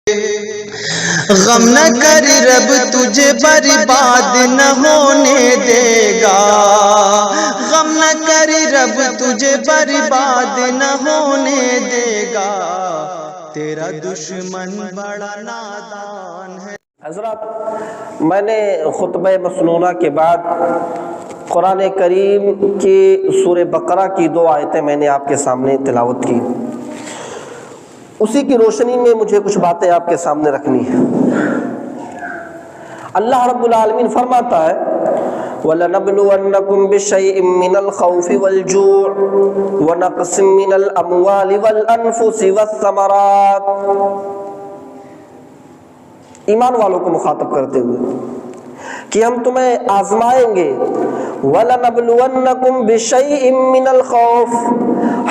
غم نہ کر رب تجھے برباد نہ ہونے دے گا، غم نہ کر رب تجھے برباد نہ ہونے دے گا، تیرا دشمن بڑا نادان ہے۔ حضرات، میں نے خطبہ مسنونہ کے بعد قرآن کریم کی سورہ بقرہ کی 2 آیتیں میں نے آپ کے سامنے تلاوت کی، اسی کی روشنی میں مجھے کچھ باتیں آپ کے سامنے رکھنی ہیں۔ اللہ رب العالمین فرماتا ہے وَلَنَبْلُوَنَّكُمْ بِشَيْءٍ مِّنَ الْخَوْفِ وَالْجُوعِ وَنَقْصٍ مِّنَ الْأَمْوَالِ وَالْأَنفُسِ وَالثَّمَرَاتِ، ایمان والوں کو مخاطب کرتے ہوئے کہ ہم تمہیں آزمائیں گے۔ وَلَنَبْلُوَنَّكُمْ بِشَيْءٍ مِّنَ الْخَوْفِ،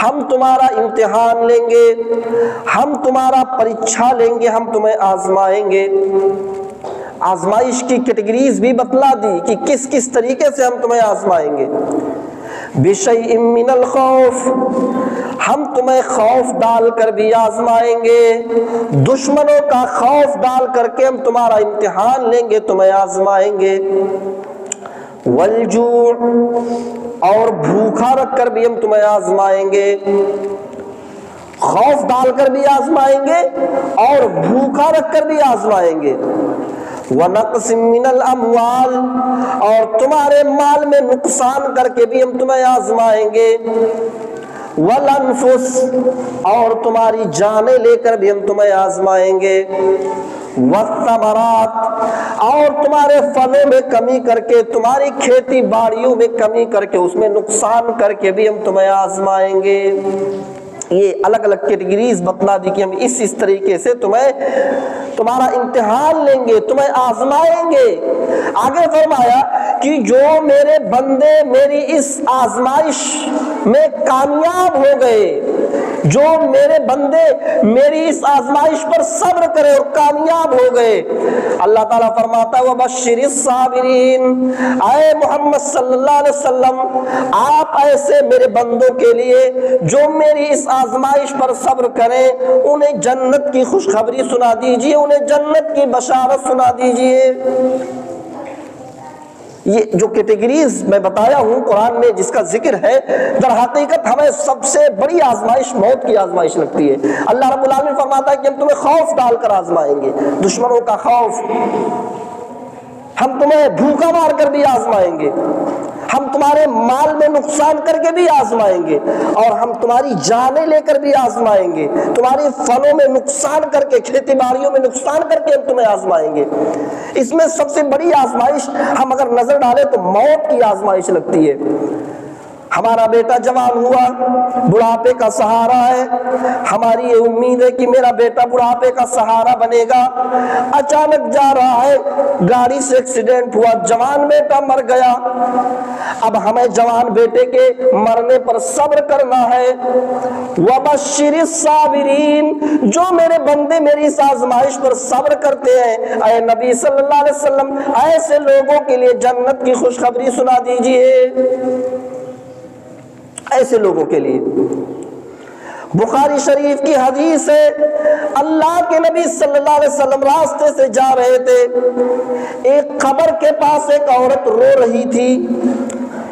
ہم تمہارا امتحان لیں گے، ہم تمہارا پریچھا لیں گے، ہم تمہیں آزمائیں گے۔ آزمائش کی کیٹیگریز بھی بتلا دی کہ کس کس طریقے سے ہم تمہیں آزمائیں گے۔ بِشَيْءٍ مِّنَ الْخَوْفِ، ہم تمہیں خوف ڈال کر بھی آزمائیں گے، دشمنوں کا خوف ڈال کر کے ہم تمہارا امتحان لیں گے، تمہیں آزمائیں گے۔ والجوع، اور بھوکا رکھ کر بھی ہم تمہیں آزمائیں گے، خوف ڈال کر بھی آزمائیں گے اور بھوکا رکھ کر بھی آزمائیں گے۔ وَنَقْصٍ مِّنَ الْأَمْوَالِ، اور تمہارے مال میں نقصان کر کے بھی ہم تمہیں آزمائیں گے۔ وَالْأَنفُسِ، اور تمہاری جانیں لے کر بھی ہم تمہیں آزمائیں گے۔ وَالثَّمَرَاتِ، اور تمہارے پھلوں میں کمی کر کے، تمہاری کھیتی باڑیوں میں کمی کر کے، اس میں نقصان کر کے بھی ہم تمہیں آزمائیں گے۔ یہ الگ الگ کیٹیگریز بتلا دی کہ ہم اس طریقے سے تمہارا امتحان لیں گے، تمہیں آزمائیں گے۔ آگے فرمایا کہ جو میرے بندے میری اس آزمائش میں کامیاب ہو گئے، جو میرے بندے میری اس آزمائش پر صبر کرے اور کامیاب ہو گئے، اللہ تعالیٰ فرماتا ہے وَبَشِّرِ الصَّابِرِينَ، اے محمد صلی اللہ علیہ وسلم، آپ ایسے میرے بندوں کے لیے جو میری اس آزمائش پر صبر کریں، انہیں جنت کی خوشخبری سنا دیجئے، انہیں جنت کی بشارت سنا دیجئے۔ یہ جو کیٹیگریز میں بتایا ہوں قرآن میں جس کا ذکر ہے، در حقیقت ہمیں سب سے بڑی آزمائش موت کی آزمائش لگتی ہے۔ اللہ رب العالمین فرماتا ہے کہ ہم تمہیں خوف ڈال کر آزمائیں گے، دشمنوں کا خوف، ہم تمہیں بھوکا مار کر بھی آزمائیں گے، ہم تمہارے مال میں نقصان کر کے بھی آزمائیں گے، اور ہم تمہاری جانیں لے کر بھی آزمائیں گے، تمہاری فلوں میں نقصان کر کے، کھیتی باڑیوں میں نقصان کر کے ہم تمہیں آزمائیں گے۔ اس میں سب سے بڑی آزمائش ہم اگر نظر ڈالیں تو موت کی آزمائش لگتی ہے۔ ہمارا بیٹا جوان ہوا، بڑھاپے کا سہارا ہے، ہماری یہ امید ہے کہ میرا بیٹا بڑھاپے کا سہارا بنے گا، اچانک جا رہا ہے، گاڑی سے ایکسیڈنٹ ہوا، جوان بیٹا مر گیا۔ اب ہمیں جوان بیٹے کے مرنے پر صبر کرنا ہے۔ وَبَشِّرِ الصَّابِرِينَ، جو میرے بندے میری اس آزمائش پر صبر کرتے ہیں، اے نبی صلی اللہ علیہ وسلم، ایسے لوگوں کے لیے جنت کی خوشخبری سنا دیجئے، ایسے لوگوں کے لیے۔ بخاری شریف کی حدیث ہے، اللہ کے نبی صلی اللہ علیہ وسلم راستے سے جا رہے تھے، ایک قبر کے پاس ایک عورت رو رہی تھی،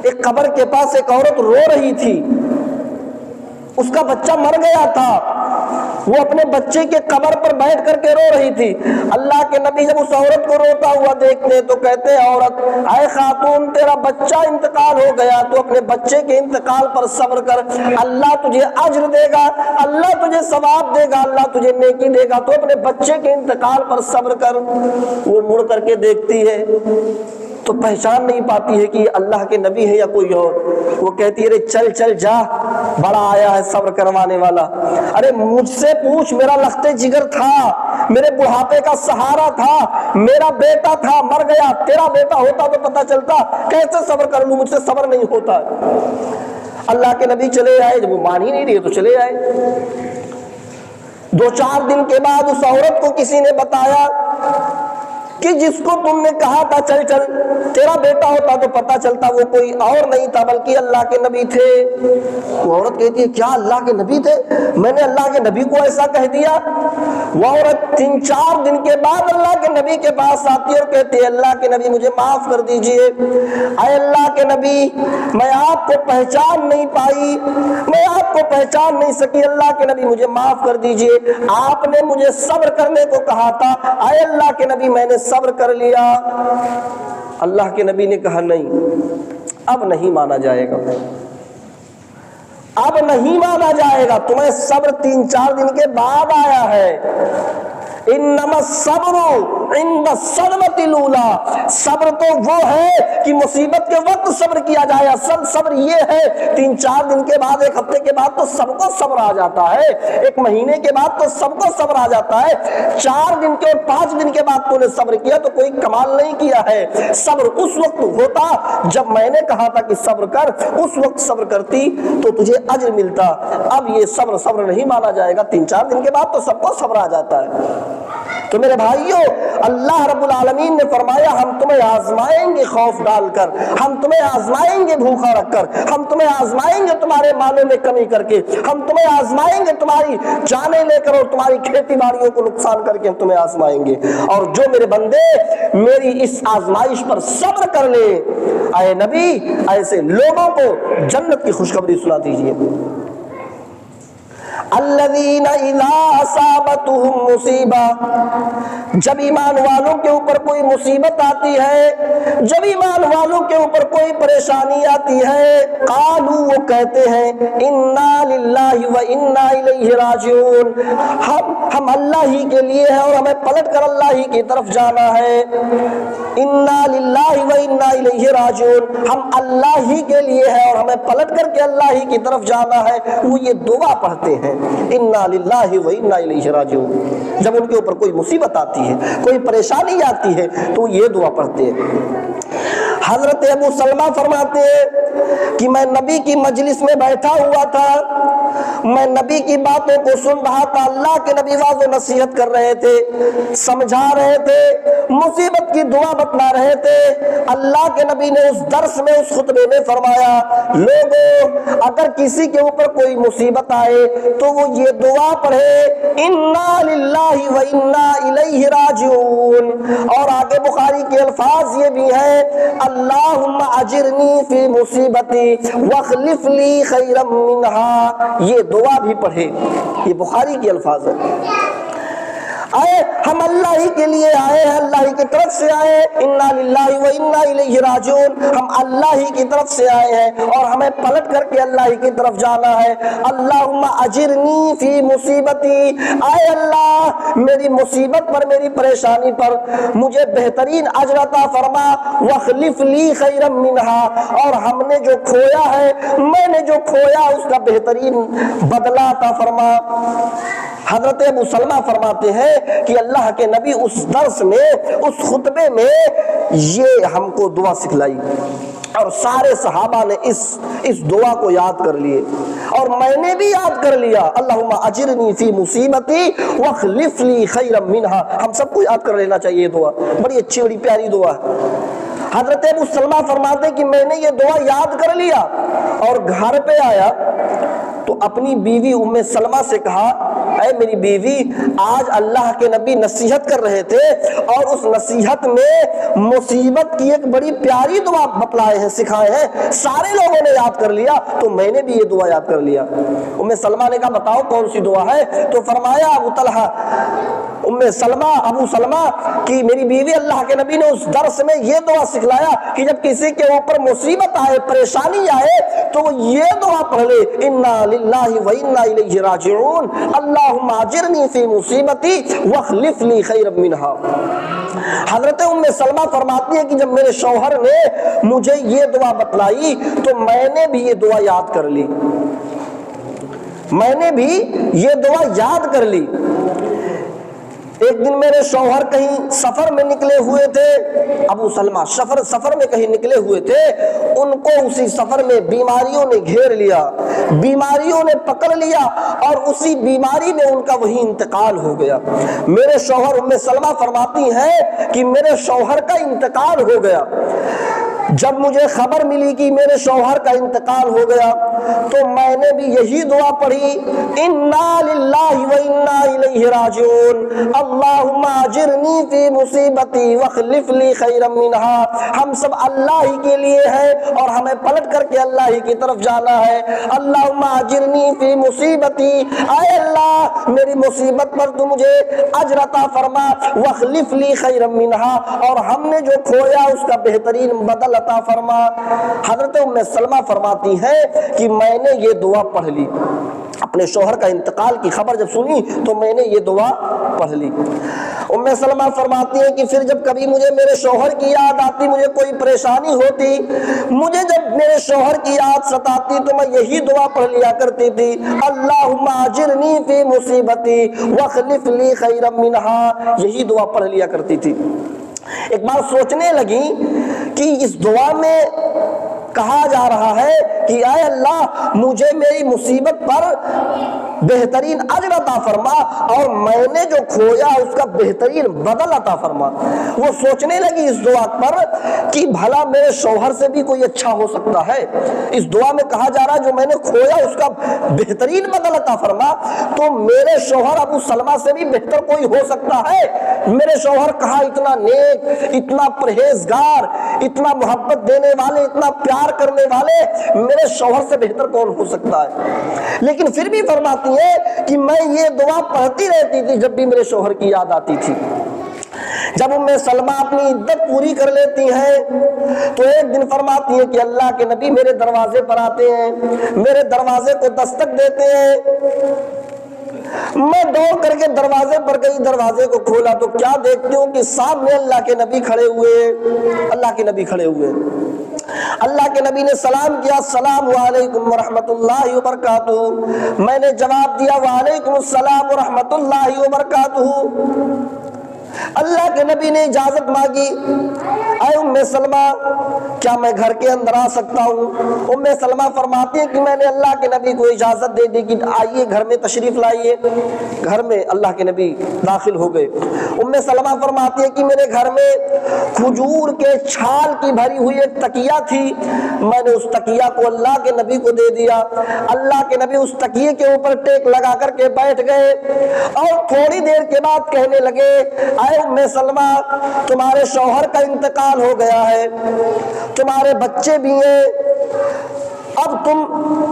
ایک قبر کے پاس ایک عورت رو رہی تھی، اس کا بچہ مر گیا تھا، وہ اپنے بچے کے قبر پر بیٹھ کر کے رو رہی تھی۔ اللہ کے نبی جب اس عورت کو روتا ہوا دیکھتے تو کہتے ہیں عورت، اے خاتون، تیرا بچہ انتقال ہو گیا، تو اپنے بچے کے انتقال پر صبر کر، اللہ تجھے اجر دے گا، اللہ تجھے ثواب دے گا، اللہ تجھے نیکی دے گا، تو اپنے بچے کے انتقال پر صبر کر۔ وہ مڑ کر کے دیکھتی ہے تو پہچان نہیں پاتی ہے کہ یہ اللہ کے نبی ہے یا کوئی اور۔ وہ کہتی ہے، ارے چل چل جا، بڑا آیا ہے صبر کروانے والا، ارے مجھ سے پوچھ، میرا لخت جگر تھا، میرے بڑھاپے کا سہارا تھا، میرا بیٹا تھا، مر گیا، تیرا بیٹا ہوتا تو پتہ چلتا، کیسے صبر کر لوں، مجھ سے صبر نہیں ہوتا۔ اللہ کے نبی چلے آئے، جب وہ مان ہی نہیں رہی تو چلے آئے۔ 2-4 دن کے بعد اس عورت کو کسی نے بتایا کہ جس کو تم نے کہا تھا چل چل تیرا بیٹا ہوتا تو پتہ چلتا وہ کوئی اور نہیں تھا بلکہ اللہ کے نبی تھے۔ وہ عورت کہتی ہے کیا اللہ کے نبی تھے؟ میں نے اللہ کے نبی کو ایسا کہہ دیا؟ وہ عورت 3-4 دن کے بعد اللہ کے نبی کے پاس آتی ہے اور کہتی ہے اللہ کے نبی مجھے معاف کر دیجئے، اے اللہ کے نبی میں آپ کو پہچان نہیں پائی، میں آپ کو پہچان نہیں سکی، اللہ کے نبی مجھے معاف کر دیجئے، آپ نے مجھے صبر کرنے کو کہا تھا، اے اللہ کے نبی میں نے صبر کر لیا۔ اللہ کے نبی نے کہا نہیں، اب نہیں مانا جائے گا، اب نہیں مانا جائے گا، تمہیں صبر 3-4 دن کے بعد آیا ہے۔ انما الصبر عند الصدمۃ الاولی، صبر تو وہ ہے کہ مصیبت کے وقت صبر کیا جائے، اصل صبر یہ ہے 3-4 دن کے بعد، 1 ہفتے کے بعد تو سب کو صبر آ جاتا ہے، 1 مہینے کے بعد تو سب کو صبر آ جاتا ہے، 4 دن کے اور 5 دن کے بعد تو نے صبر کیا تو کوئی کمال نہیں کیا ہے۔ صبر اس وقت ہوتا جب میں نے کہا تھا کہ صبر کر، اس وقت صبر کرتی تو تجھے اجر ملتا، اب یہ صبر نہیں مانا جائے گا، 3-4 دن کے بعد تو سب کو صبر آ جاتا ہے۔ تو میرے بھائیوں اللہ رب العالمین نے فرمایا ہم تمہیں آزمائیں گے خوف ڈال کر، ہم تمہیں آزمائیں گے بھوکا رکھ کر، ہم تمہیں آزمائیں گے تمہارے مالوں میں کمی کر کے، ہم تمہیں آزمائیں گے تمہاری جانیں لے کر اور تمہاری کھیتی باڑیوں کو نقصان کر کے ہم تمہیں آزمائیں گے، اور جو میرے بندے میری اس آزمائش پر صبر کر لے، اے نبی ایسے لوگوں کو جنت کی خوشخبری سنا دیجیے۔ الذین اذا اصابتهم مصیبہ، جب ایمان والوں کے اوپر کوئی مصیبت آتی ہے، جب ایمان والوں کے اوپر کوئی پریشانی آتی ہے، قالوا وہ کہتے ہیں انا للہ و انا الیہ راجعون، ہم اللہ ہی کے لیے ہیں اور ہمیں پلٹ کر اللہ ہی کی طرف جانا ہے۔ انا للہ و انا الیہ راجعون، ہم اللہ ہی کے لیے ہیں اور ہمیں پلٹ کر کے اللہ ہی کی طرف جانا ہے، وہ یہ دعا پڑھتے ہیں انا للہ و انا الیہ راجعون۔ جب ان کے اوپر کوئی مصیبت آتی ہے، کوئی پریشانی آتی ہے تو یہ دعا پڑھتے ہیں۔ حضرت ابو سلمہ فرماتے ہیں کہ میں نبی کی مجلس میں بیٹھا ہوا تھا، میں نبی کی باتوں کو سن رہا تھا، اللہ کے نبی واضح نصیحت کر رہے تھے، سمجھا رہے تھے، مصیبت کی دعا بتلا رہے تھے۔ اللہ کے نبی نے اس درس میں، اس خطبے میں فرمایا لوگوں اگر کسی کے اوپر کوئی مصیبت آئے تو وہ یہ دعا پڑھے انا للہ و انا الیہ راجعون، اور آگے بخاری کے الفاظ یہ بھی ہیں اللہم اجرنی فی مصیبتی واخلف لی خیرا منہا، یہ دعا بھی پڑھے، یہ بخاری کے الفاظ ہیں۔ آئے ہم اللہ ہی کے لیے آئے ہیں، اللہ ہی کی طرف سے آئے ہیں، انا للہ و انا الیہ راجعون، ہم اللہ ہی کی طرف سے آئے ہیں اور ہمیں پلٹ کر کے اللہ ہی کی طرف جانا ہے۔ اللہم اجرنی فی مصیبتی، آئے اللہ میری مصیبت پر، میری پریشانی پر مجھے بہترین اجر عطا فرما، واخلف لی خیرا منہا، اور ہم نے جو کھویا ہے، میں نے جو کھویا اس کا بہترین بدلہ عطا فرما۔ حضرت ابو سلمہ فرماتے ہیں کہ اللہ کے نبی اس درس میں، اس خطبے میں یہ ہم کو دعا سکھلائی اور سارے صحابہ نے اس دعا کو یاد کر لیے اور میں نے بھی یاد کر لیا، اللہم اجرنی فی مصیبتی واخلف لی خیرا منہا۔ ہم سب کو یاد کر لینا چاہیے یہ دعا، بڑی اچھی بڑی پیاری دعا ہے۔ حضرت ابو سلمہ فرماتے کہ میں نے یہ دعا یاد کر لیا اور گھر پہ آیا تو اپنی بیوی ام سلمہ سے کہا اے میری بیوی، آج اللہ کے نبی نصیحت کر رہے تھے اور اس نصیحت میں مصیبت کی ایک بڑی پیاری دعا بتلائے ہیں، سکھائے ہیں، سارے لوگوں نے یاد کر لیا تو میں نے بھی یہ دعا یاد کر لیا۔ ام سلمہ نے کہا بتاؤ کون سی دعا ہے؟ تو فرمایا ابو طلحہ، ابو سلمہ کی میری بیوی، اللہ کے نبی نے اس درس میں یہ دعا سکھلایا کہ جب کسی کے اوپر مصیبت آئے، پریشانی آئے تو وہ یہ دعا پڑھ لے انا للہ و انا الیہ راجعون، اللہم اجرنی فی مصیبتی واخلف لی خیرا منہا۔ حضرت ام سلمہ فرماتی ہے کہ جب میرے شوہر نے مجھے یہ دعا بتلائی تو میں نے بھی یہ دعا یاد کر لی، میں نے بھی یہ دعا یاد کر لی۔ ایک دن میرے شوہر کہیں سفر میں نکلے ہوئے تھے، ابو سلمہ سفر میں کہیں نکلے ہوئے تھے، ان کو اسی سفر میں بیماریوں نے گھیر لیا، بیماریوں نے پکڑ لیا اور اسی بیماری میں ان کا وہی انتقال ہو گیا۔ میرے شوہر ام سلمہ فرماتی ہیں کہ میرے شوہر کا انتقال ہو گیا۔ جب مجھے خبر ملی کہ میرے شوہر کا انتقال ہو گیا تو میں نے بھی یہی دعا پڑھی، انا للہ و انا الیہ راجعون، اللہم اجرنی فی مصیبتی واخلف لی خیرا منہا۔ ہم سب اللہ ہی کے لیے ہے اور ہمیں پلٹ کر کے اللہ ہی کی طرف جانا ہے۔ اللہم اجرنی فی مصیبتی، اے اللہ میری مصیبت پر تو مجھے اجر عطا فرما، واخلف لی خیرا منہا، اور ہم نے جو کھویا اس کا بہترین بدل عطا فرما۔ حضرت ام سلمہ فرماتی ہے کہ میں نے یہ دعا پڑھ لی، اپنے شوہر کا انتقال کی خبر جب سنی تو میں نے یہ دعا پڑھ لی۔ ام سلمہ فرماتی ہے کہ پھر جب کبھی مجھے میرے شوہر کی یاد آتی، مجھے کوئی پریشانی ہوتی، مجھے جب میرے شوہر کی یاد ستاتی تو میں یہی دعا پڑھ لیا کرتی تھی، اللہم اجرنی فی مصیبتی واخلف لی خیرا منہا، یہی دعا پڑھ لیا کرتی تھی۔ ایک بار سوچنے لگی کہ اس دعا میں کہا جا رہا ہے کہ اے اللہ مجھے میری مصیبت پر بہترین اجر عطا فرما اور میں نے جو کھویا اس کا بہترین بدل عطا فرما۔ وہ سوچنے لگی اس دعا پر کہ بھلا میرے شوہر سے بھی کوئی اچھا ہو سکتا ہے، اس دعا میں کہا جا رہا ہے جو میں نے کھویا اس کا بہترین بدل عطا فرما، تو میرے شوہر ابو سلمہ سے بھی بہتر کوئی ہو سکتا ہے؟ میرے شوہر کہا اتنا نیک، اتنا پرہیزگار، اتنا محبت دینے والے، اتنا پیار کرنے والے، میرے شوہر سے بہتر کون ہو سکتا ہے؟ لیکن پھر بھی فرماتی ہے کہ میں یہ دعا پڑھتی رہتی تھی جب بھی میرے شوہر کی یاد آتی تھی۔ جب ام سلمہ اپنی عدت پوری کر لیتی ہیں تو ایک دن فرماتی ہیں کہ اللہ کے نبی میرے دروازے پر آتے ہیں، میرے دروازے کو دستک دیتے ہیں، میں دوڑ کر کے دروازے پر گئی، دروازے کو کھولا تو کیا دیکھتی ہوں کہ سامنے اللہ کے نبی کھڑے ہوئے، اللہ کے نبی کھڑے ہوئے۔ اللہ کے نبی نے سلام کیا، السلام علیکم ورحمۃ اللہ وبرکاتہ، میں نے جواب دیا وعلیکم السلام ورحمۃ اللہ وبرکاتہ۔ اللہ کے نبی نے اجازت مانگی، اے ام سلمہ کیا میں گھر کے اندر آ سکتا ہوں؟ ام سلمہ فرماتی ہیں کہ میں نے اللہ کے نبی کو اجازت دے دی کہ آئیے گھر میں تشریف لائیے۔ گھر میں اللہ کے نبی داخل ہو گئے۔ ام سلمہ فرماتی ہے کہ میرے گھر میں کھجور کے چھال کی بھری ہوئی ایک تکیہ تھی، میں نے اس تکیہ کو اللہ کے نبی کو دے دیا۔ اللہ کے نبی اس تکیے کے اوپر ٹیک لگا کر کے بیٹھ گئے اور تھوڑی دیر کے بعد کہنے لگے، اے ام سلمہ تمہارے شوہر کا انتقال ہو گیا ہے، تمہارے بچے بھی ہیں، اب تم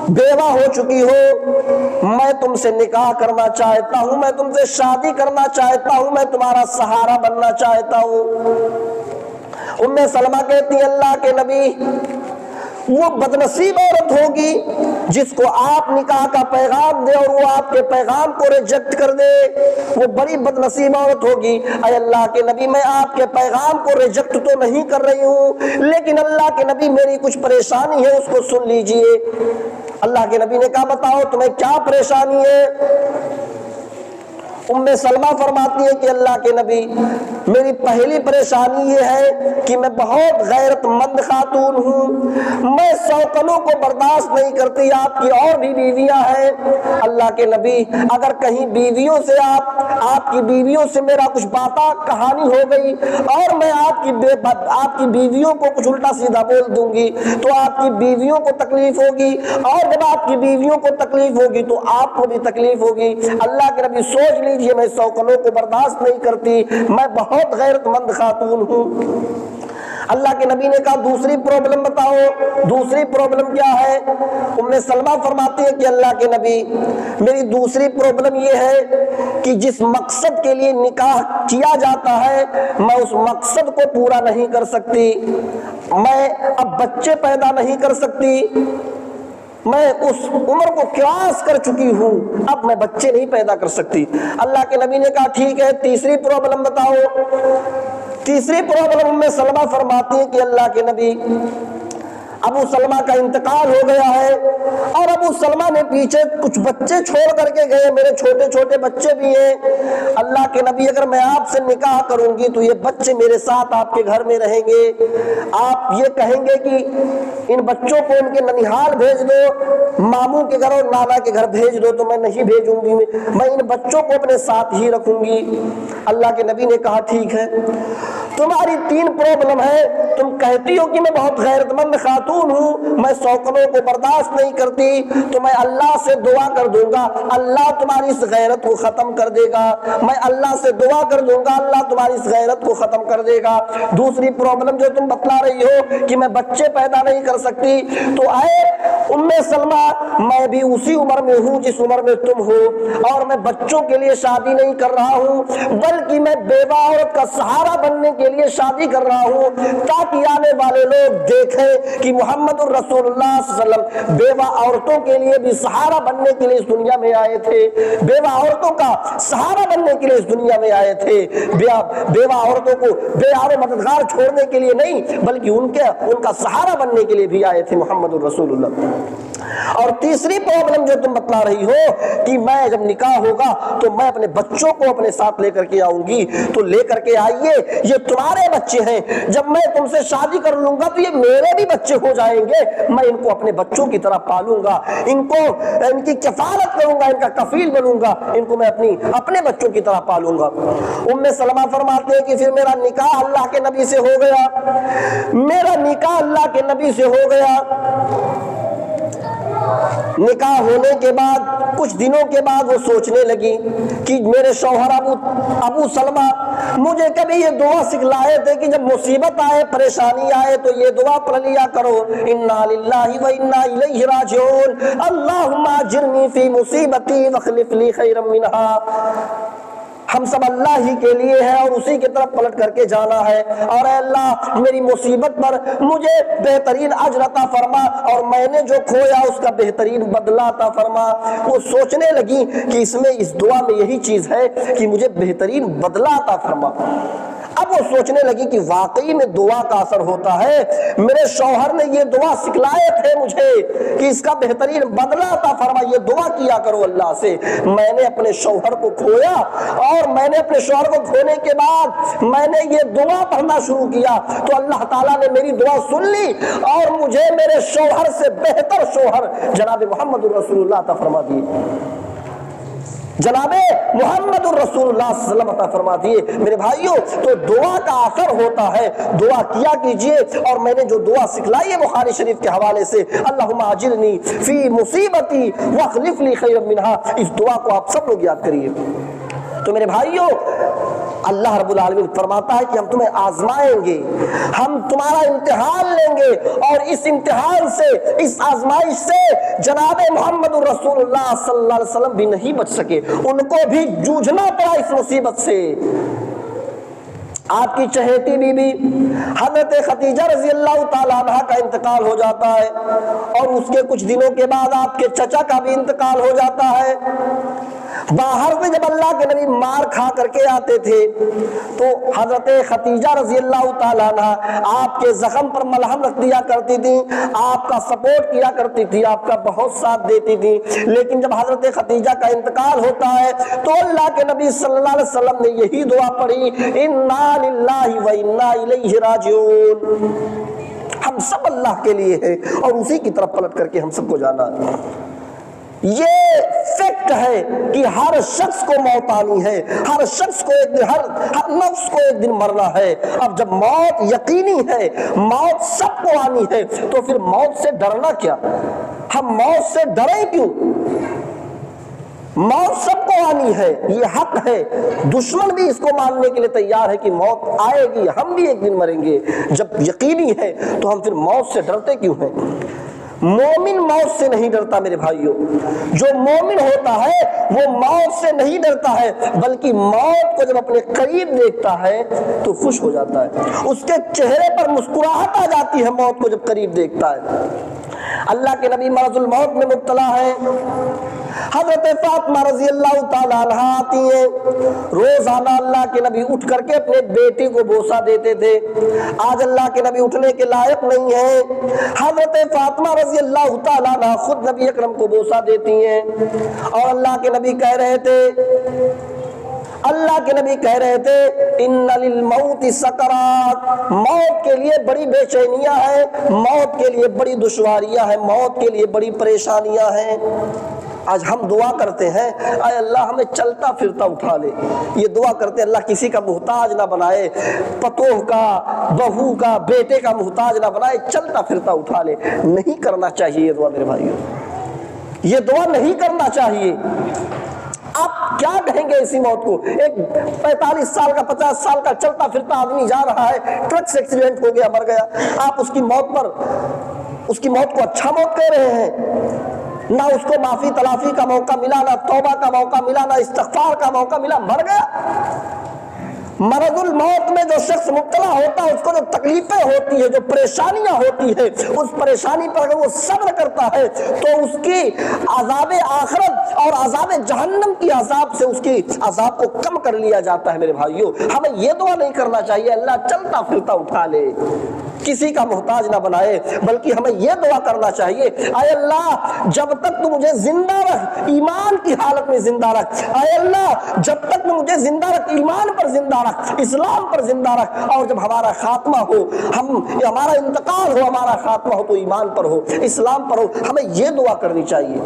بیوہ ہو چکی ہو، میں تم سے نکاح کرنا چاہتا ہوں، میں تم سے شادی کرنا چاہتا ہوں، میں تمہارا سہارا بننا چاہتا ہوں۔ ام سلمہ کہتی ہیں اللہ کے نبی وہ بدنصیب عورت ہوگی جس کو آپ نکاح کا پیغام دے اور وہ آپ کے پیغام کو ریجیکٹ کر دے، وہ بڑی بدنصیب عورت ہوگی۔ اے اللہ کے نبی میں آپ کے پیغام کو ریجیکٹ تو نہیں کر رہی ہوں، لیکن اللہ کے نبی میری کچھ پریشانی ہے اس کو سن لیجئے۔ اللہ کے نبی نے کہا بتاؤ تمہیں کیا پریشانی ہے؟ ام سلمہ فرماتی ہے کہ اللہ کے نبی میری پہلی پریشانی یہ ہے کہ میں بہت غیرت مند خاتون ہوں، میں سوکنوں کو برداشت نہیں کرتی، آپ کی اور بھی بیویاں ہیں۔ اللہ کے نبی اگر کہیں بیویوں سے آپ کی بیویوں سے میرا کچھ باتیں کہانی ہو گئی اور میں آپ کی بیویوں کو کچھ الٹا سیدھا بول دوں گی تو آپ کی بیویوں کو تکلیف ہوگی، اور جب آپ کی بیویوں کو تکلیف ہوگی تو آپ کو بھی تکلیف ہوگی۔ اللہ کے نبی سوچ لیجئے میں سوکنوں کو برداشت نہیں کرتی، میں بہت غیرت مند خاتون ہوں۔ اللہ کے نبی نے کہا دوسری پرابلم بتاؤ، دوسری پرابلم کیا ہے؟ ام سلمہ فرماتی ہے کہ اللہ کے نبی میری دوسری پرابلم یہ ہے کہ جس مقصد کے لیے نکاح کیا جاتا ہے میں اس مقصد کو پورا نہیں کر سکتی، میں اب بچے پیدا نہیں کر سکتی، میں اس عمر کو کراس کر چکی ہوں، اب میں بچے نہیں پیدا کر سکتی۔ اللہ کے نبی نے کہا ٹھیک ہے تیسری پرابلم بتاؤ۔ تیسری پرابلم میں سلمہ فرماتی ہے کہ اللہ کے نبی ابو سلمہ کا انتقال ہو گیا ہے اور ابو سلمہ نے پیچھے کچھ بچے چھوڑ کر کے گئے، میرے چھوٹے چھوٹے بچے بھی ہیں، اللہ کے نبی اگر میں آپ سے نکاح کروں گی تو یہ بچے میرے ساتھ آپ کے گھر میں رہیں گے، آپ یہ کہیں گے کہ ان بچوں کو ان کے ننیحال بھیج دو، ماموں کے گھر اور نانا کے گھر بھیج دو، تو میں نہیں بھیجوں گی، میں ان بچوں کو اپنے ساتھ ہی رکھوں گی۔ اللہ کے نبی نے کہا ٹھیک ہے، تمہاری 3 پرابلم ہے، تم کہتی ہو کہ میں بہت غیرت مند خاتون ہوں، میں سوکنوں کو برداشت نہیں کرتی، تو میں اللہ سے دعا کر دوں گا اللہ تمہاری اس غیرت کو ختم کر دے گا، میں اللہ سے دعا کر دوں گا اللہ تمہاری اس غیرت کو ختم کر دے گا۔ دوسری پرابلم جو تم بتلا رہی ہو کہ میں بچے پیدا نہیں کر سکتی، تو اے ام سلمہ میں بھی اسی عمر میں ہوں جس عمر میں تم ہو، اور میں بچوں کے لیے شادی نہیں کر رہا ہوں بلکہ میں بیوہ عورت کا سہارا بننے کے لیے شادی کر رہا ہوں، تاکہ آنے والے لوگ دیکھیں کہ محمد الرسول اللہ صلی اللہ علیہ وسلم بیوہ عورتوں کے لیے بھی سہارا بننے کے لیے اس دنیا میں آئے تھے، بیوہ عورتوں کا سہارا بننے کے لیے اس دنیا میں آئے تھے، بیوہ عورتوں کو بے یار و مددگار چھوڑنے کے لیے نہیں بلکہ ان کا سہارا بننے کے لیے بھی آئے تھے محمد الرسول اللہ۔ اور تیسری پرابلم جو تم بتلا رہی ہو کہ میں جب نکاح ہوگا تو میں اپنے بچوں کو اپنے ساتھ لے کر کے آؤں گی، تو لے کر کے آئیے، یہ تمہارے بچے ہیں، جب میں تم سے شادی کر لوں گا تو یہ میرے بھی بچے ہو جائیں گے، میں ان کو اپنے بچوں کی طرح پالوں گا، ان کی کفالت کروں گا، ان کا کفیل بنوں گا، ان کو میں اپنے بچوں کی طرح پالوں گا۔ ام سلمہ فرماتے ہیں کہ پھر میرا نکاح اللہ کے نبی سے ہو گیا، میرا نکاح اللہ کے نبی سے ہو گیا۔ نکاح ہونے کے بعد کچھ دنوں کے بعد وہ سوچنے لگی کہ میرے شوہر ابو سلمہ مجھے کبھی یہ دعا سکھلائے تھے کہ جب مصیبت آئے پریشانی آئے تو یہ دعا پڑھ لیا کرو، انا للہ و انا الیہ راجعون، اللہم اجرنی فی مصیبتی واخلف لی خیرا منہا۔ ہم سب اللہ ہی کے لیے ہیں اور اسی کی طرف پلٹ کر کے جانا ہے، اور اے اللہ میری مصیبت پر مجھے بہترین اجر عطا فرما اور میں نے جو کھویا اس کا بہترین بدلہ عطا فرما۔ وہ سوچنے لگی کہ اس دعا میں یہی چیز ہے کہ مجھے بہترین بدلہ عطا فرما۔ اب وہ سوچنے لگی کہ واقعی میں دعا کا اثر ہوتا ہے، میرے شوہر نے یہ دعا سکھلائے تھے مجھے کہ اس کا بہترین بدلہ عطا فرما، یہ دعا کیا کرو اللہ سے۔ میں نے اپنے شوہر کو کھویا اور میں نے اپنے شوہر کو کھونے کے بعد میں نے یہ دعا پڑھنا شروع کیا تو اللہ تعالیٰ نے میری دعا سن لی اور مجھے میرے شوہر سے بہتر شوہر جناب محمد الرسول اللہ عطا فرما دیے، جناب محمد الرسول اللہ صلی اللہ علیہ وسلم عطا فرما دیے۔ میرے بھائیوں، تو دعا کا اثر ہوتا ہے، دعا کیا کیجئے، اور میں نے جو دعا سکھلائی ہے بخاری شریف کے حوالے سے، اللہم اجرنی فی مصیبتی واخلف لی خیرا منہا، اس دعا کو آپ سب لوگ یاد کریے۔ تو میرے بھائیوں، اللہ رب العالمین فرماتا ہے کہ ہم تمہیں آزمائیں گے، ہم تمہارا امتحان لیں گے، اور اس امتحان سے، اس آزمائش سے جناب محمد الرسول اللہ صلی اللہ علیہ وسلم بھی نہیں بچ سکے، ان کو بھی جوجھنا پڑا اس مصیبت سے۔ آپ کی چہیتی بی بی حضرت خدیجہ رضی اللہ تعالیٰ عنہ کا انتقال ہو جاتا ہے، اور اس کے کچھ دنوں کے بعد آپ کے چچا کا بھی انتقال ہو جاتا ہے۔ باہر سے جب اللہ کے نبی مار کھا کر کے آتے تھے تو حضرت خدیجہ رضی اللہ تعالیٰ عنہ آپ کے زخم پر ملہم رکھ دیا کرتی تھی، آپ کا سپورٹ کیا کرتی تھی، آپ کا بہت ساتھ دیتی تھی۔ لیکن جب حضرت خدیجہ کا انتقال ہوتا ہے تو اللہ کے نبی صلی اللہ علیہ وسلم نے یہی دعا پڑھی، انا للہ و انا الیہ راجعون، ہم سب اللہ کے لیے ہیں اور اسی کی طرف پلٹ کر کے ہم سب کو جانا ہے۔ یہ فیکٹ ہے کہ ہر شخص کو موت آنی ہے، ہر شخص کو ایک دن، ہر نفس کو ایک دن مرنا ہے۔ اب جب موت یقینی ہے، موت سب کو آنی ہے، تو پھر موت سے ڈرنا کیا؟ ہم موت سے ڈریں کیوں؟ موت سب کو آنی ہے، یہ حق ہے۔ دشمن بھی اس کو ماننے کے لیے تیار ہے کہ موت آئے گی، ہم بھی ایک دن مریں گے۔ جب یقینی ہے تو ہم پھر موت سے ڈرتے کیوں ہیں؟ مومن موت سے نہیں ڈرتا میرے بھائیوں، جو مومن ہوتا ہے وہ موت سے نہیں ڈرتا ہے، بلکہ موت کو جب اپنے قریب دیکھتا ہے تو خوش ہو جاتا ہے، اس کے چہرے پر مسکراہٹ آ جاتی ہے موت کو جب قریب دیکھتا ہے۔ اللہ کے نبی مرض الموت میں مبتلا ہے، حضرت فاطمہ رضی اللہ تعالیٰ عنہ آتی ہیں، روزانہ اللہ کے نبی اٹھ کر کے اپنے بیٹی کو بوسہ دیتے تھے۔ آج اللہ کے نبی اٹھنے کے لائق نہیں ہیں، حضرت فاطمہ رضی اللہ تعالیٰ عنہ خود نبی اکرم کو بوسہ دیتی ہیں، اور اللہ کے نبی کہہ رہے تھے، ان للموت سکرات، موت کے لیے بڑی بے چینیاں ہیں، موت کے لیے بڑی دشواریاں ہیں، موت کے لیے بڑی پریشانیاں ہیں۔ آج ہم دعا کرتے ہیں اے اللہ ہمیں چلتا پھرتا اٹھا لے، یہ دعا کرتے ہیں اللہ کسی کا محتاج نہ بنائے، پتوہ کا، بہو کا، بیٹے کا محتاج نہ بنائے، چلتا پھرتا اٹھا لے۔ نہیں کرنا چاہیے یہ دعا میرے بھائیوں، یہ دعا نہیں کرنا چاہیے۔ آپ کیا کہیں گے اسی موت کو؟ ایک 45 سال کا 50 سال کا چلتا پھرتا آدمی جا رہا ہے، ٹرک سے ایکسیڈنٹ ہو گیا، مر گیا، آپ اس کی موت کو اچھا موت کہہ رہے ہیں؟ نہ اس کو معافی تلافی کا موقع ملا، نہ توبہ کا موقع ملا، نہ استغفار کا موقع ملا، مر گیا۔ مرض الموت میں جو شخص مبتلا ہوتا ہے، اس کو جو تکلیفیں ہوتی ہے، جو پریشانیاں ہوتی ہے، اس پریشانی پر اگر وہ صبر کرتا ہے تو اس کی عذاب آخرت اور عذاب جہنم کی عذاب سے اس کی عذاب کو کم کر لیا جاتا ہے۔ میرے بھائیوں ہمیں یہ دعا نہیں کرنا چاہیے اللہ چلتا پھرتا اٹھا لے، کسی کا محتاج نہ بنائے، بلکہ ہمیں یہ دعا کرنا چاہیے اے اللہ جب تک تو مجھے زندہ رکھ، ایمان کی حالت میں زندہ رکھ، اے اللہ جب تک تو مجھے زندہ رکھ، ایمان پر زندہ رکھ، اسلام پر زندہ رکھ، اور جب ہمارا خاتمہ ہو، ہمارا انتقال ہو، ہمارا خاتمہ ہو تو ایمان پر ہو، اسلام پر ہو۔ ہمیں یہ دعا کرنی چاہیے۔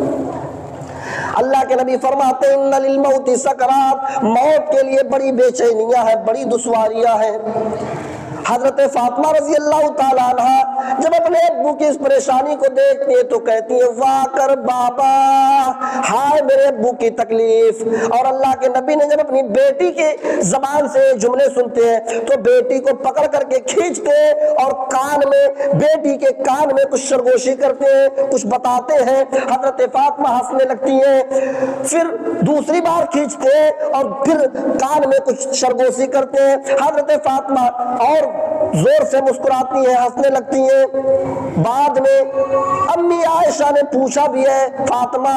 اللہ کے نبی فرماتے ہیں ان للموت سکرات، موت کے لیے بڑی بے چینیاں ہیں، بڑی دشواریاں ہیں۔ حضرت فاطمہ رضی اللہ تعالیٰ عنہ جب اپنے ابو کی اس پریشانی کو دیکھتی ہے تو کہتی ہے واہ کر بابا، ہائے میرے ابو کی تکلیف۔ اور اللہ کے نبی نے جب اپنی بیٹی کے زبان سے جملے سنتے ہیں تو بیٹی کو پکڑ کر کے کھینچتے ہیں اور کان میں، بیٹی کے کان میں کچھ سرگوشی کرتے ہیں، کچھ بتاتے ہیں۔ حضرت فاطمہ ہنسنے لگتی ہیں، پھر دوسری بار کھینچتے ہیں اور پھر کان میں کچھ سرگوشی کرتے ہیں۔ حضرت فاطمہ اور زور سے مسکراتی ہیں، ہنسنے لگتی ہیں۔ بعد میں امی عائشہ نے پوچھا بھی ہے فاطمہ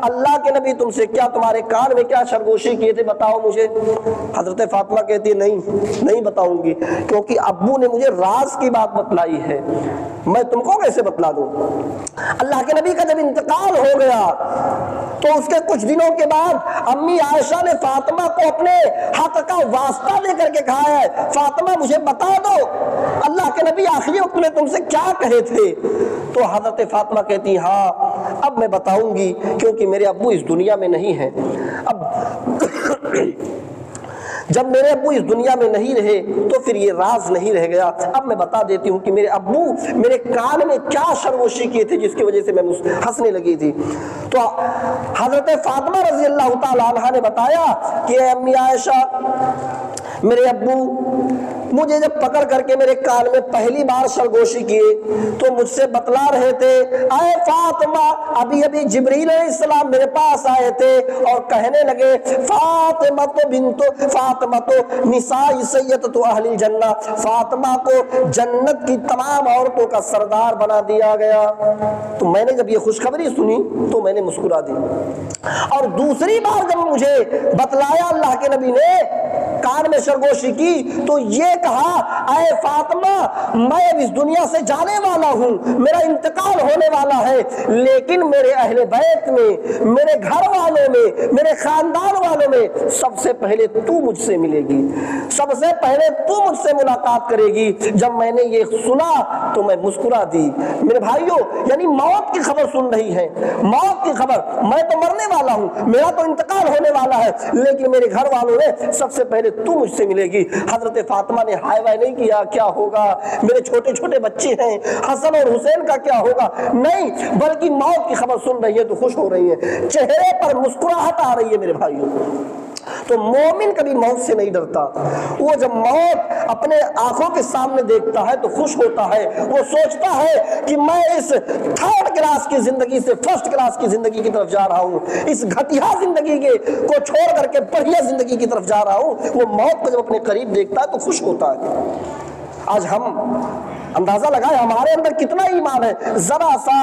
اللہ کے نبی تم سے کیا، تمہارے کان میں کیا سرگوشی کیے تھے، بتاؤ مجھے۔ حضرت فاطمہ کہتی ہے نہیں بتاؤں گی، کیونکہ ابو نے مجھے راز کی بات بتلائی ہے، میں تم کو کیسے بتلا دوں۔ اللہ کے نبی کا جب انتقال ہو گیا تو اس کے کچھ دنوں کے بعد امی عائشہ نے فاطمہ کو اپنے حق کا واسطہ دے کر کے کہا ہے فاطمہ مجھے بتا دو اللہ کے نبی آخری وقت میں تم سے کیا کہے تھے۔ تو حضرت فاطمہ کہتی ہاں اب میں بتاؤں گی، کیونکہ میرے ابو اس دنیا میں نہیں ہیں۔ اب جب میرے ابو اس دنیا میں نہیں رہے تو پھر یہ راز نہیں رہ گیا۔ اب میں بتا دیتی ہوں کہ میرے ابو میرے کان میں کیا سرگوشی کیے تھے جس کی وجہ سے میں ہنسنے لگی تھی۔ تو حضرت فاطمہ رضی اللہ تعالی عنہا نے بتایا کہ اے امی عائشہ میرے ابو مجھے جب پکڑ کر کے میرے کان میں پہلی بار سرگوشی کیے تو مجھ سے بتلا رہے تھے اے فاطمہ ابھی ابھی جبریل علیہ السلام میرے پاس آئے تھے اور کہنے لگے فاطمہ تو بنت فاطمہ تو نساء سیدۃ اہل الجنہ، فاطمہ کو جنت کی تمام عورتوں کا سردار بنا دیا گیا۔ تو میں نے جب یہ خوشخبری سنی تو میں نے مسکرا دی، اور دوسری بار جب مجھے بتلایا اللہ کے نبی نے کان میں سرگوشی کی تو یہ کہا اے فاطمہ میں اب اس دنیا سے جانے والا ہوں، میرا انتقال ہونے والا ہے، لیکن میرے اہل بیت میں، میرے گھر والوں میں، میرے خاندان والوں میں سب سے پہلے تو مجھ سے ملے گی، سب سے پہلے تو مجھ سے ملاقات کرے گی۔ جب میں نے یہ سنا تو میں مسکرا دی۔ میرے بھائیوں یعنی موت کی خبر سن رہی ہے، موت کی خبر، میں تو مرنے والا ہوں، میرا تو انتقال ہونے والا ہے، لیکن میرے گھر والوں نے سب سے پہلے تو مجھ سے ملے گی۔ حضرت فاطمہ نے ہائے وائے نہیں کیا کیا ہوگا، میرے چھوٹے چھوٹے بچے ہیں، حسن اور حسین کا کیا ہوگا، نہیں، بلکہ موت کی خبر سن رہی ہے تو خوش ہو رہی ہے، چہرے پر مسکراہٹ آ رہی ہے۔ میرے بھائیوں تو مومن کبھی موت سے نہیں ڈرتا، وہ جب موت اپنے آنکھوں کے سامنے دیکھتا ہے تو خوش ہوتا ہے، وہ سوچتا ہے کہ میں اس تھرڈ کلاس کی زندگی سے فرسٹ کلاس کی زندگی کی طرف جا رہا ہوں، اس گھٹیا زندگی کو چھوڑ کر کے بڑھیا زندگی کی طرف جا رہا ہوں۔ وہ موت کو جب اپنے قریب دیکھتا ہے تو خوش ہوتا ہے۔ آج ہم اندازہ لگائے ہمارے اندر کتنا ایمان ہے. ذرا سا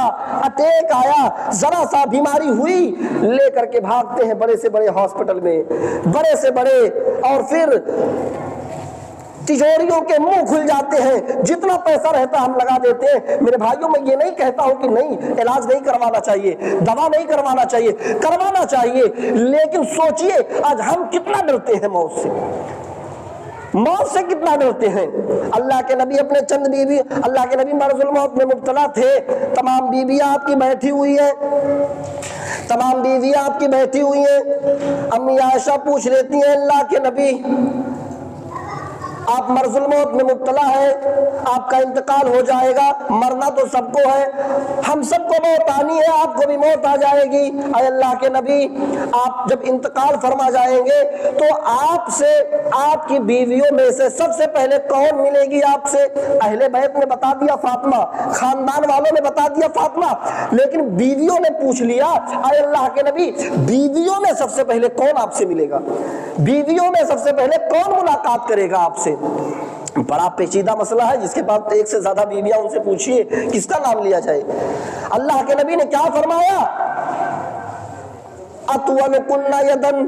اٹیک آیا, ذرا سا بیماری ہوئی, لے کر کے بھاگتے ہیں بڑے سے بڑے ہاسپٹل میں, بڑے سے بڑے, اور پھر تجوریوں کے منہ کھل جاتے ہیں, جتنا پیسہ رہتا ہم لگا دیتے ہیں. میرے بھائیوں, میں یہ نہیں کہتا ہوں کہ نہیں علاج نہیں کروانا چاہیے, دوا نہیں کروانا چاہیے, کروانا چاہیے, لیکن سوچئے آج ہم کتنا ڈرتے ہیں موت سے, موت سے کتنا ڈرتے ہیں. اللہ کے نبی اپنے چند بیوی, اللہ کے نبی مرض الموت میں مبتلا تھے, تمام بیویاں آپ کی بیٹھی ہوئی ہیں, تمام بیویاں آپ کی بیٹھی ہوئی ہیں. امی عائشہ پوچھ لیتی ہیں اللہ کے نبی آپ مرض الموت میں مبتلا ہے, آپ کا انتقال ہو جائے گا, مرنا تو سب کو ہے, ہم سب کو موت آنی ہے, آپ کو بھی موت آ جائے گی. اے اللہ کے نبی, آپ جب انتقال فرما جائیں گے تو آپ سے, آپ کی بیویوں میں سے سب سے پہلے کون ملے گی آپ سے؟ اہل بیت نے بتا دیا فاطمہ, خاندان والوں نے بتا دیا فاطمہ, لیکن بیویوں نے پوچھ لیا اے اللہ کے نبی بیویوں میں سب سے پہلے کون آپ سے ملے گا, بیویوں میں سب سے پہلے کون ملاقات کرے گا آپ سے؟ بڑا پیچیدہ مسئلہ ہے, جس کے پاس ایک سے زیادہ بیویاں, ان سے پوچھئے کس کا نام لیا جائے. اللہ کے نبی نے کیا فرمایا؟ اطولکن یدن,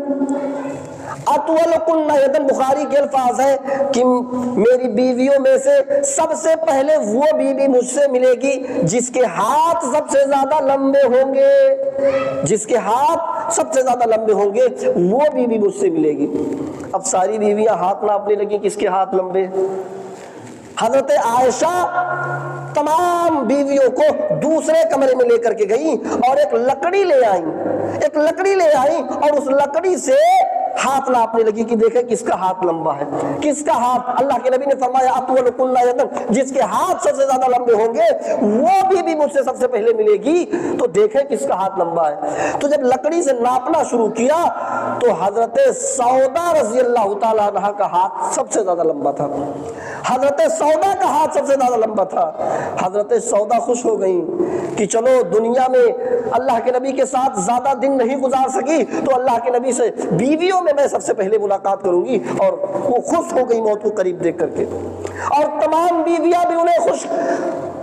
اطولکن یدن, بخاری کے الفاظ ہیں کہ میری بیویوں میں سے سب سے پہلے وہ بیوی مجھ سے ملے گی جس کے ہاتھ سب سے زیادہ لمبے ہوں گے, جس کے ہاتھ سب سے زیادہ لمبے ہوں گے وہ بیوی مجھ سے ملے گی. اب ساری بیویاں ہاتھ ناپنے لگی کس کے ہاتھ لمبے. حضرت عائشہ تمام بیویوں کو دوسرے کمرے میں لے کر کے گئی اور ایک لکڑی لے آئیں, ایک لکڑی لے آئیں اور اس لکڑی سے ہاتھ ناپنے لگی کہ دیکھیں کس کا ہاتھ لمبا ہے, کس کا ہاتھ. اللہ کے نبی نے فرمایا اطولکن یدن, جس کے ہاتھ سب سے زیادہ لمبے ہوں گے وہ بھی مجھ سے سب سے پہلے ملے گی, تو دیکھیں کس کا ہاتھ لمبا ہے. تو جب لکڑی سے ناپنا شروع کیا تو حضرت سودا رضی اللہ تعالیٰ عنہا کا ہاتھ سب سے زیادہ لمبا تھا, حضرت سودا کا ہاتھ سب سے زیادہ لمبا تھا. حضرت سودا خوش ہو گئیں کہ چلو دنیا میں اللہ کے نبی کے ساتھ زیادہ دن نہیں گزار سکی تو اللہ کے نبی سے بیویوں میں سب سے پہلے ملاقات کروں گی. اور وہ خوش ہو گئی موت کو قریب دیکھ کر کے, اور تمام بیویاں بھی انہیں خوش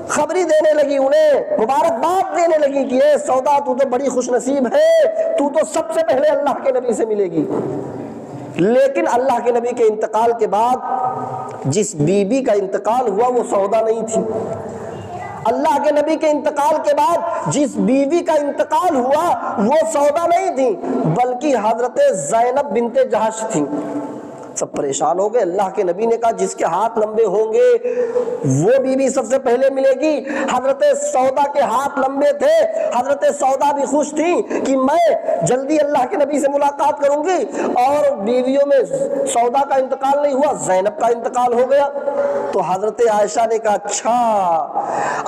خبری دینے لگی, انہیں مبارکباد دینے لگی کہ اے سودا تو تو بڑی خوش نصیب ہے, تو تو سب سے پہلے اللہ کے نبی سے ملے گی. لیکن اللہ کے نبی کے انتقال کے بعد جس بیوی کا انتقال ہوا وہ سودا نہیں تھی. اللہ کے نبی کے انتقال کے بعد جس بیوی کا انتقال ہوا وہ سودا نہیں تھی بلکہ حضرت زینب بنت جہش تھی. سب پریشان ہو گئے. اللہ کے نبی نے کہا جس کے ہاتھ لمبے ہوں گے وہ بیوی سب سے پہلے ملے گی. حضرت سودا کے ہاتھ لمبے تھے, حضرت سودا بھی خوش تھی کہ میں جلدی اللہ کے نبی سے ملاقات کروں گی, اور بیویوں میں سودا کا انتقال نہیں ہوا, زینب کا انتقال ہو گیا. تو حضرت عائشہ نے کہا اچھا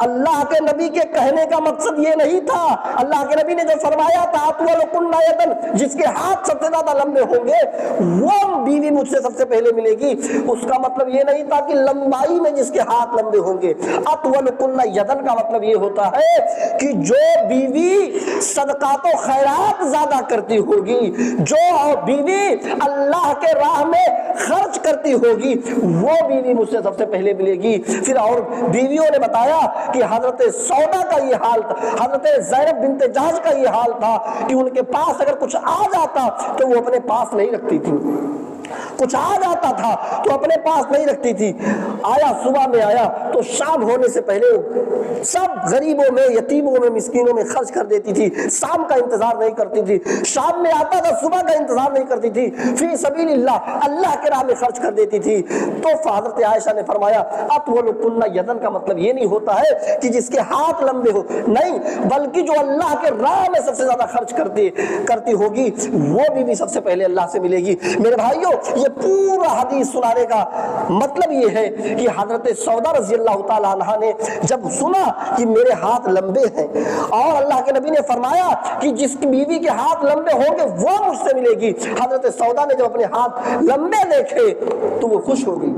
اللہ کے نبی کے کہنے کا مقصد یہ نہیں تھا, اللہ کے نبی نے جو فرمایا تھا اطولکن یدن, جس کے ہاتھ سب سے زیادہ لمبے ہوں گے وہ بیوی مجھ سے سب سے پہلے ملے گی, اس کا مطلب یہ نہیں تھا کہ لمبائی میں جس کے ہاتھ لمبے ہوں گے. اطولکن یدن کا مطلب یہ ہوتا ہے کہ جو بیوی صدقات و خیرات زیادہ کرتی ہوگی, جو بیوی اللہ کے راہ میں خرچ کرتی ہوگی وہ بیوی مجھ سے سب سے پہلے ملے گی. پھر اور بیویوں نے بتایا کہ حضرت سودا کا یہ حال تھا, حضرت زینب بنت جہش کا یہ حال تھا کہ ان کے پاس اگر کچھ آ جاتا تو وہ اپنے پاس نہیں رکھتی تھی, کچھ آ جاتا تھا تو اپنے پاس نہیں رکھتی تھی. آیا صبح میں آیا تو شام ہونے سے پہلے سب غریبوں میں, یتیموں میں, مسکینوں میں خرچ کر دیتی تھی, شام کا انتظار نہیں کرتی تھی. شام میں آتا تھا صبح کا انتظار نہیں کرتی تھی, فی سبیل اللہ اللہ کے راہ میں خرچ کر دیتی تھی. تو حضرت عائشہ نے فرمایا اطولکن یدن کا مطلب یہ نہیں ہوتا ہے کہ جس کے ہاتھ لمبے ہو, نہیں, بلکہ جو اللہ کے راہ میں سب سے زیادہ خرچ کرتی ہوگی وہ بھی سب سے پہلے اللہ سے ملے گی. میرے بھائیوں یہ پورا حدیث سنانے کا مطلب یہ ہے کہ حضرت سودا رضی اللہ تعالیٰ عنہ نے جب سنا کہ میرے ہاتھ لمبے ہیں اور اللہ کے نبی نے فرمایا کہ جس کی بیوی کے ہاتھ لمبے ہوں گے وہ مجھ سے ملے گی, حضرت سودا نے جب اپنے ہاتھ لمبے دیکھے تو وہ خوش ہو گئی.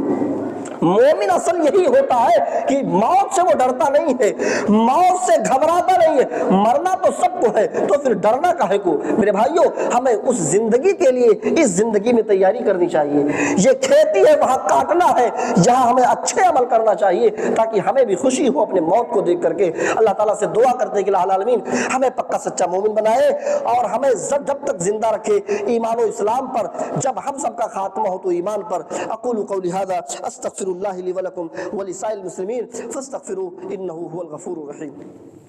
مومن اصل یہی ہوتا ہے کہ موت سے وہ ڈرتا نہیں ہے، موت سے گھبراتا نہیں ہے، مرنا تو سب کو ہے تو پھر ڈرنا کاہے کو؟ میرے بھائیوں، ہمیں اس زندگی کے لیے اس زندگی میں تیاری کرنی چاہیے۔ یہ کھیتی ہے، وہاں کاٹنا ہے، یہاں ہمیں اچھے عمل کرنا چاہیے تاکہ ہمیں بھی خوشی ہو اپنے موت کو دیکھ کر کے۔ اللہ تعالیٰ سے دعا کرتے ہیں کہ اللہ العالمین ہمیں پکا سچا مومن بنائے اور ہمیں جب تک زندہ رکھے ایمان و اسلام پر، جب ہم سب کا خاتمہ ہو تو ایمان پر۔ اقول قولی ھذا استغفر اللہ لی ولکم ولسائر المسلمین فاستغفروہ انہ هو الغفور الرحیم۔